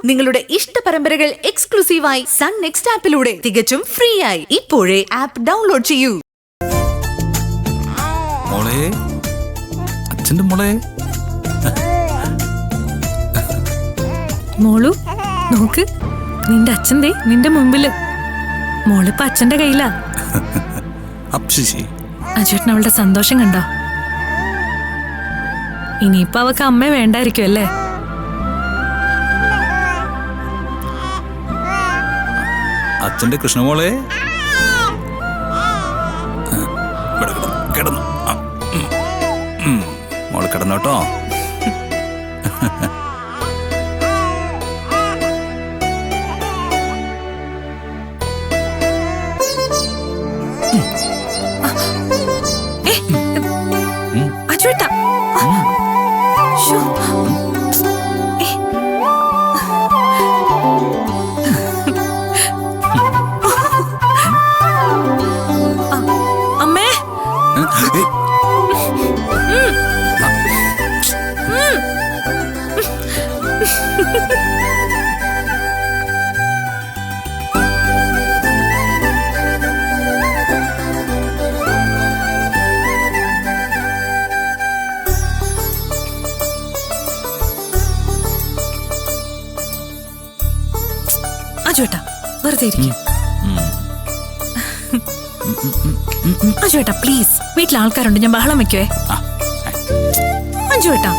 നിങ്ങളുടെ ഇഷ്ട പരമ്പരകൾ എക്സ്ക്ലൂസീവായി സൺ നെക്സ്റ്റ് ആപ്പിലൂടെ തികച്ചും ഫ്രീ ആയി ഇപ്പോഴേ ആപ്പ് ഡൗൺലോഡ് ചെയ്യൂ. മോളെ, അച്ഛന്റെ മോളെ. മോളു നോക്ക്, നിന്റെ അച്ഛന്റെ നിന്റെ മുമ്പില്. മോളിപ്പ അച്ഛന്റെ കയ്യിലാ. അജുവേട്ടൻ അവളുടെ സന്തോഷം കണ്ടോ? ഇനിയിപ്പൊ അവക്ക് അമ്മ വേണ്ടായിരിക്കും അല്ലേ? അച്ഛന്റെ കൃഷ്ണമോളെ കിടന്നു. മോള് കിടന്നോട്ടോ. അജുവേട്ടാ, അമ്മേ. അജുവേട്ടാ വെറുതെ ഇരിക്കും. അജുവേട്ടാ പ്ലീസ്, വീട്ടിൽ ആൾക്കാരുണ്ട്, ഞാൻ ബഹളം വെക്കുവേ. അജുവേട്ടാ,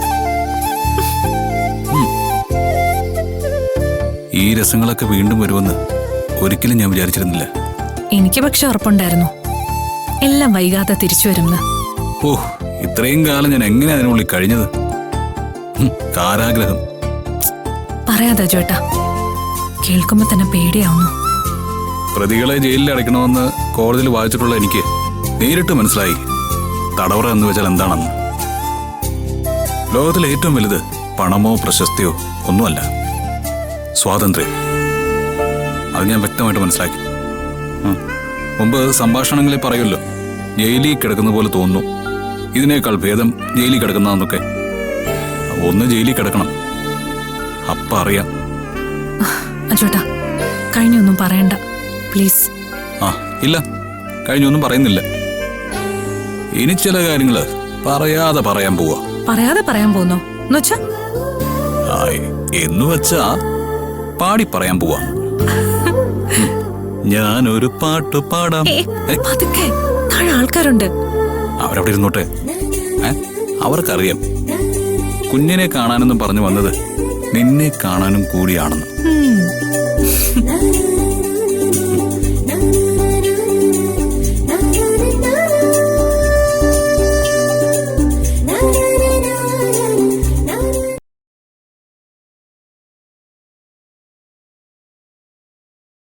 ഈ രസങ്ങളൊക്കെ വീണ്ടും വരുമെന്ന് ഒരിക്കലും ഞാൻ വിചാരിച്ചിരുന്നില്ല. എനിക്ക് പക്ഷെ ഉറപ്പുണ്ടായിരുന്നു എല്ലാം വൈകാതെ തിരിച്ചു വരുമെന്ന്. ഓ, ഇത്രയും കാലം ഞാൻ എങ്ങനെ അതിനുള്ളിൽ കഴിഞ്ഞത്? കാരാഗ്രഹം. പറയാതെ അജുവേട്ടാ, കേൾക്കുമ്പോ തന്നെ പേടിയാവുന്നു. പ്രതികളെ ജയിലിൽ അടയ്ക്കണമെന്ന് കോടതിയിൽ വായിച്ചിട്ടുള്ള എനിക്ക് നേരിട്ട് മനസ്സിലായി തടവറ എന്ന് വെച്ചാൽ എന്താണെന്ന്. ലോകത്തിലെ ഏറ്റവും വലുത് പണമോ പ്രശസ്തിയോ ഒന്നുമല്ല, സ്വാതന്ത്ര്യം. അത് ഞാൻ വ്യക്തമായിട്ട് മനസ്സിലാക്കി. മുമ്പ് സംഭാഷണങ്ങളിൽ പറയുമല്ലോ, ജയിലിൽ കിടക്കുന്ന പോലെ തോന്നുന്നു, ഇതിനേക്കാൾ ഭേദം ജയിലിൽ കിടക്കുന്നതെന്നൊക്കെ. ഒന്ന് ജയിലിൽ കിടക്കണം, അപ്പ അറിയാം. അജുവേട്ടാ, കഴിഞ്ഞൊന്നും പറയണ്ട പ്ലീസ്. ഇല്ല, കഴിഞ്ഞൊന്നും പറയുന്നില്ല. ഇനി ചില കാര്യങ്ങള് പറയാതെ പറയാൻ പോവാ. പറയാതെ പറയാൻ പോകുന്നോ എന്ന് വെച്ചാ പാടി പറയാൻ പോവാ. ഞാനൊരു പാട്ട് പാടാം. പതുക്കെ, താഴെ ആൾക്കാരുണ്ട്. അവരവിടെ ഇരുന്നോട്ടെ. അവർക്കറിയാം കുഞ്ഞിനെ കാണാനെന്നും പറഞ്ഞു വന്നത് നിന്നെ കാണാനും കൂടിയാണെന്ന്.